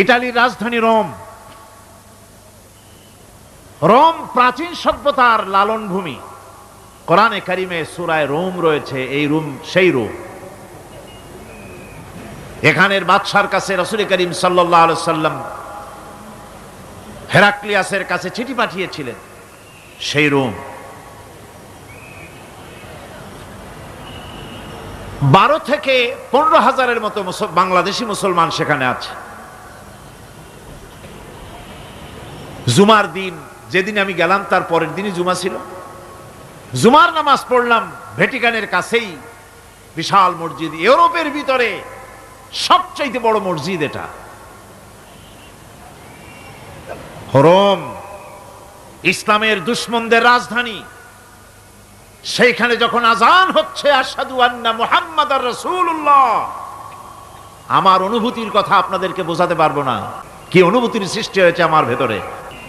ইতালির রাজধানী Rome. Rome প্রাচীন সভ্যতার লালন ভূমি। কোরআনে কারিমে সূরায়ে রোম রয়েছে। এই রোম সেই রোম। এখানের বাদশার কাছে রাসূল করিম সাল্লাল্লাহু আলাইহি সাল্লাম হেরাক্লিয়াসের কাছে চিঠি পাঠিয়েছিলেন। সেই রোম 12 থেকে 15,000-এর মতো বাংলাদেশি মুসলমান সেখানে আছে। জুমার দিন, যেদিন আমি গেলাম তার পরের দিনই জুমা ছিল। জুমার নামাজ পড়লাম ভ্যাটিকানের কাছেই বিশাল মসজিদ, ইউরোপের ভিতরে সবচেয়ে বড় মসজিদ এটা। রোম ইসলামের দুশমনদের রাজধানী। সেইখানে যখন আজান হচ্ছে আশহাদু আন্না মুহাম্মাদার রাসূলুল্লাহ, আমার অনুভূতির কথা আপনাদেরকে বোঝাতে পারবো না, কি অনুভূতির সৃষ্টি হয়েছে আমার ভেতরে।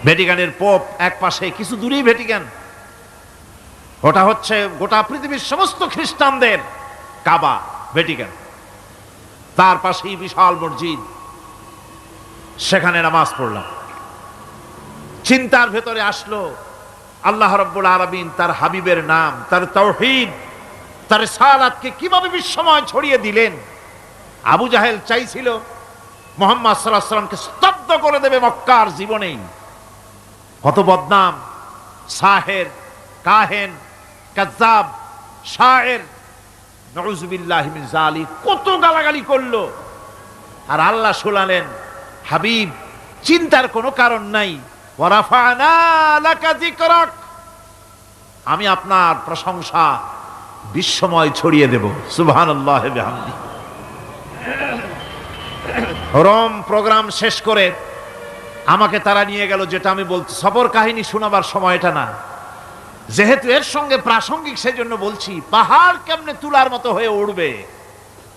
ভ্যাটিকানের পোপ এক পাশে, কিছু দূরেই ভ্যাটিকান। ওটা হচ্ছে গোটা পৃথিবীর সমস্ত খ্রিস্টানদের কাবা, ভ্যাটিকান। তার পাশেই বিশাল মসজিদ, সেখানে নামাজ পড়লাম। চিন্তার ভেতরে আসলো আল্লাহ রাব্বুল আলামিন তার হাবিবের নাম, তার তাওহীদ, তার রিসালাতকে কিভাবে বিশ্বময় ছড়িয়ে দিলেন। আবু জাহেল চাইছিল মুহাম্মদ সাল্লাল্লাহু আলাইহি ওয়াসাল্লামকে স্তব্ধ করে দেবে মক্কার জীবনেই। কত বদনাম, সাহের, কাহেন, কাজ্জাব, শায়ের, নাউযুবিল্লাহি মিন যালিক, কত গালাগালি করলো। আর আল্লাহ শুনালেন, হাবিব চিন্তার কোনো কারণ নাই, ওয়া রাফা'না লাকা যিকরাক, আমি আপনার প্রশংসা বিশ্বময় ছড়িয়ে দেব। সুবহানাল্লাহি ওয়া বিহামদিহি। রোম প্রোগ্রাম শেষ করে আমাকে তারা নিয়ে গেল, যেটা আমি বলছি সফর কাহিনী শোনাবার সময় এটা না, যেহেতু এর সঙ্গে প্রাসঙ্গিক সেজন্য বলছি। পাহাড় কেমনে তুলার মতো হয়ে উঠবে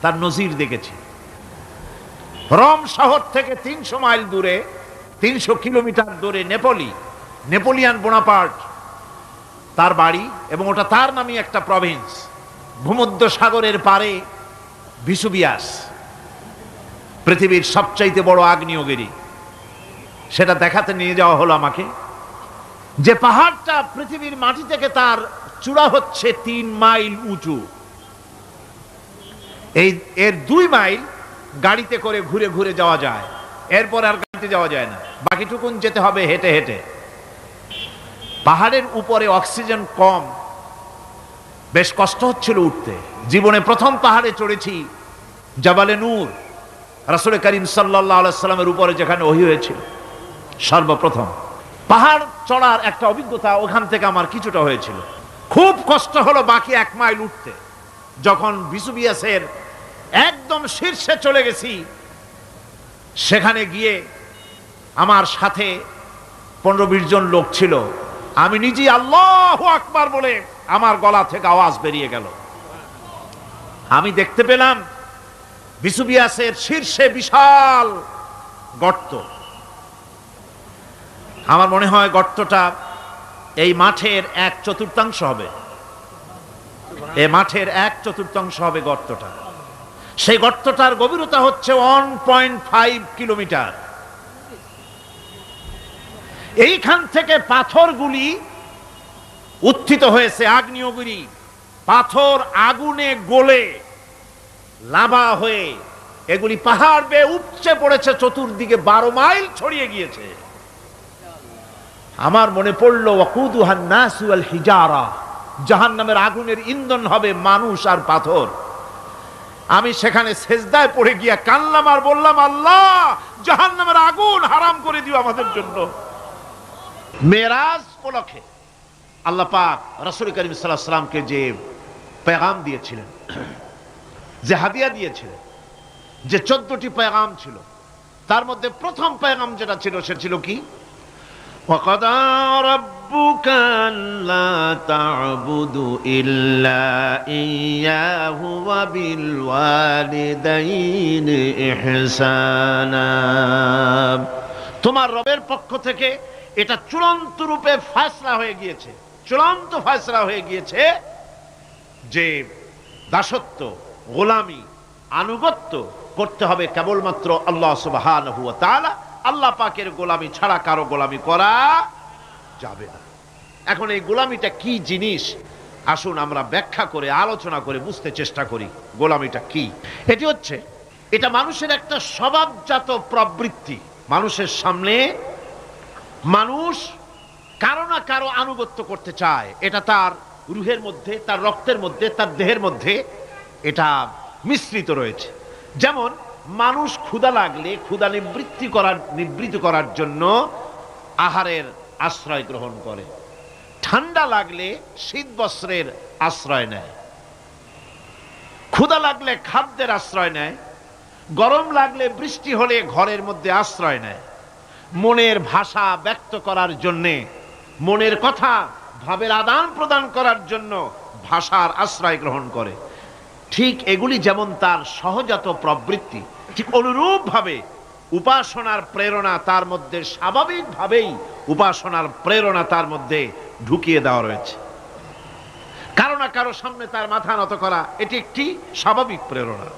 তার নজির দেখেছি। রোম শহর থেকে 300 মাইল দূরে, 300 কিলোমিটার দূরে নেপোলিয়ান বোনাপার্ট তার বাড়ি, এবং ওটা তার নামই একটা প্রভিন্স। ভূমধ্য সাগরের পারে ভিসুভিয়াস, পৃথিবীর সবচাইতে বড় আগ্নেয়গিরি। সেটা দেখাতে নিয়ে যাওয়া হলো আমাকে। যে পাহাড়টা পৃথিবীর মাটি থেকে তার চূড়া হচ্ছে 3 মাইল উঁচু। এর 2 মাইল গাড়িতে করে ঘুরে ঘুরে যাওয়া যায়, এরপর আর গাড়িতে যাওয়া যায় না, বাকিটুকুন যেতে হবে হেঁটে হেঁটে। পাহাড়ের উপরে অক্সিজেন কম, বেশ কষ্ট হচ্ছিল উঠতে। জীবনে প্রথম পাহাড়ে চড়েছি, জাবালে নূর, রাসূল করিম সাল্লাল্লাহু আলাইহি সাল্লামের উপরে যেখানে ওহী হয়েছিল সর্বপ্রথম। পাহাড় চড়ার একটা অভিজ্ঞতা ওখান থেকে আমার কিছুটা হয়েছিল। খুব কষ্ট হলো বাকি 1 মাইল উঠতে। যখন ভিসুভিয়াসের একদম শীর্ষে চলে গেছি, সেখানে গিয়ে আমার সাথে 15-20 জন লোক ছিল। আমি নিজেই আল্লাহু আকবার বলে আমার গলা থেকে আওয়াজ বেরিয়ে গেল। আমি দেখতে পেলাম ভিসুভিয়াসের শীর্ষে বিশাল গর্ত। আমার মনে হয় গর্তটা এই মাঠের 1/4 হবে। এই মাঠের 1/4 হবে গর্তটা। সেই গর্তটার গভীরতা হচ্ছে 1.5 কিলোমিটার। এইখান থেকে পাথরগুলি উত্থিত হয়েছে, আগ্নেয়গিরি পাথর আগুনে গলে লাভা হয়ে এগুলি পাহাড় বেয়ে উপচে পড়েছে, চতুর্দিকে 12 মাইল ছড়িয়ে গিয়েছে। আমার মনে পড়লো ওয়াকুদুহান নাসু ওয়াল হিজারা, জাহান্নামের আগুনের ইন্ধন হবে মানুষ আর পাথর। আমি সেখানে সেজদায় পড়ে গিয়া কানলাম আর বললাম, আল্লাহ জাহান্নামের আগুন হারাম করে দিও আমাদের জন্য। মেরাজ উপলক্ষে আল্লাহ পাক রাসূল করিম সাল্লাল্লাহু আলাইহি ওয়াসাল্লামকে যে পেগাম দিয়েছিলেন, যে হাদিয়া দিয়েছিলেন, যে 14টি পেগাম ছিল, তার মধ্যে প্রথম পেগাম যেটা ছিল সেটা ছিল কি? وَقَضَى رَبُّكَ أَلَّا تَعْبُدُوا إِلَّا إِيَّاهُ وَبِالْوَالِدَيْنِ إِحْسَانًا। তোমার রবের পক্ষ থেকে এটা চূড়ান্ত রূপে ফয়সালা হয়ে গিয়েছে, চূড়ান্ত ফয়সালা হয়ে গিয়েছে যে দাসত্ব, গোলামি, আনুগত্য করতে হবে কেবলমাত্র আল্লাহ সুবহানাহু ওয়া তাআলা। আল্লাহ পাকের গোলামি ছাড়া কারো গোলামি করা যাবে না। এখন এই গোলামিটা কি জিনিস, আসুন আমরা ব্যাখ্যা করে আলোচনা করে বুঝতে চেষ্টা করি গোলামিটা কি। এটি হচ্ছে, এটা মানুষের একটা স্বভাবজাত প্রবৃত্তি। মানুষের সামনে মানুষ কারো না কারো আনুগত্য করতে চায়, এটা তার রুহের মধ্যে, তার রক্তের মধ্যে, তার দেহের মধ্যে এটা মিশ্রিত রয়েছে। যেমন মানুষ ক্ষুধা লাগলে ক্ষুধা নিবৃত্ত করার জন্য আহারের আশ্রয় গ্রহণ করে, ঠান্ডা লাগলে শীত বস্ত্রের আশ্রয় নেয়, ক্ষুধা লাগলে খাদ্যের আশ্রয় নেয়, গরম লাগলে বৃষ্টি হলে ঘরের মধ্যে আশ্রয় নেয়, মনের ভাষা ব্যক্ত করার জন্যে, মনের কথা ভাবের আদান প্রদান করার জন্য ভাষার আশ্রয় গ্রহণ করে। ঠিক এগুলি যেমন তার সহজাত প্রবৃত্তি, ঠিক অনুরূপ ভাবে উপাসনার প্রেরণা তার মধ্যে স্বাভাবিকভাবেই উপাসনার প্রেরণা তার মধ্যে ঢুকিয়ে দেওয়া রয়েছে। কারো না কারো সামনে তার মাথা নত করা এটি একটি স্বাভাবিক প্রেরণা।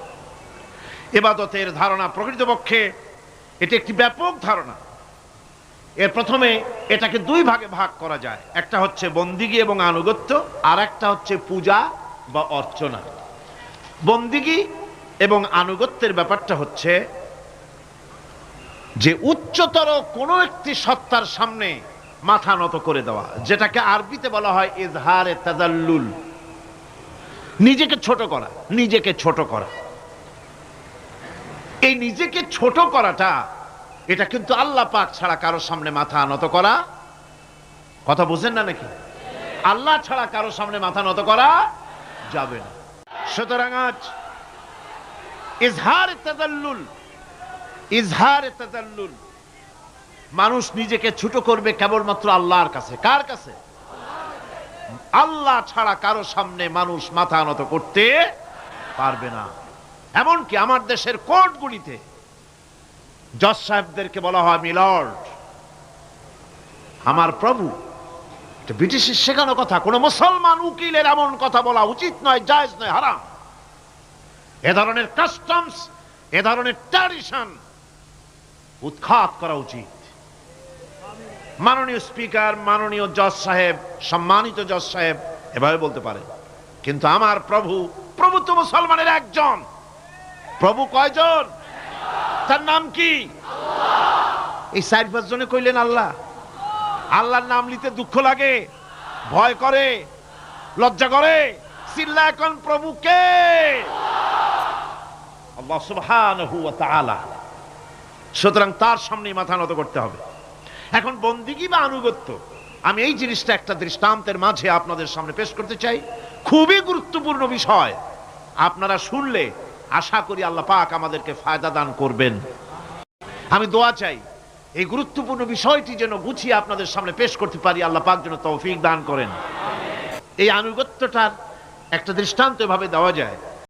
ইবাদতের ধারণা প্রকৃতপক্ষে এটি একটি ব্যাপক ধারণা। এর প্রথমে এটাকে দুই ভাগে ভাগ করা যায়, একটা হচ্ছে বন্দিগি এবং আনুগত্য, আর একটা হচ্ছে পূজা বা অর্চনা। বন্দিগি এবং আনুগত্যের ব্যাপারটা হচ্ছে যে উচ্চতর কোনো একটি সত্তার সামনে মাথা নত করে দেওয়া, যেটাকে আরবিতে বলা হয় ইজহারে তাজাল্লুল, নিজেকে ছোট করা, নিজেকে ছোট করা। এই নিজেকে ছোট করাটা এটা কিন্তু আল্লাহ পাক ছাড়া কারো সামনে মাথা নত করা, কথা বুঝেন না নাকি? আল্লাহ ছাড়া কারো সামনে মাথা নত করা যাবে না। সুতরাং আজ ইজহারে তাজাল্লুল, মানুষ নিজেকে ছোট করবে কেবলমাত্র আল্লাহর কাছে। কার কাছে? আল্লাহ ছাড়া কারো সামনে মানুষ মাথা নত করতে পারবে না। এমনকি আমার দেশের কোর্টগুলিতে জজ সাহেবদেরকে বলা হয় মিলর্ড, আমার প্রভু। ব্রিটিশের শেখানো কথা, কোন মুসলমান উকিলের এমন কথা বলা উচিত নয়, জায়েজ নয়, হারাম। এ ধরনের কাস্টমস, এ ধরনের ট্র্যাডিশন উৎখাত করা উচিত। মাননীয় স্পিকার, মাননীয় জজ সাহেব, সম্মানিত জজ সাহেব এভাবে বলতে পারে, কিন্তু আমার প্রভু, প্রভু তো মুসলমানের একজন। প্রভু কয়জন? তার নাম কি? এই 4-5 জনে কইলেন আল্লাহ। আল্লাহর নাম নিতে দুঃখ লাগে, ভয় করে, লজ্জা করে, চিল্লা এখন প্রভু কে? আল্লাহ সুবহানাহু ওয়া তাআলা। সুতরাং তার সামনে মাথা নত করতে হবে। এখন বন্দিগি বা আনুগত্য, আমি এই জিনিসটা একটা দৃষ্টান্তের মাঝে আপনাদের সামনে পেশ করতে চাই। খুবই গুরুত্বপূর্ণ বিষয়, আপনারা শুনলে আশা করি আল্লাহ পাক আমাদেরকে ফায়দা দান করবেন। আমি দোয়া চাই এই গুরুত্বপূর্ণ বিষয়টি যেন গুছিয়ে আপনাদের সামনে পেশ করতে পারি, আল্লাহ পাক যেন তৌফিক দান করেন। এই আনুগত্যটার একটা দৃষ্টান্ত এভাবে দেওয়া যায়।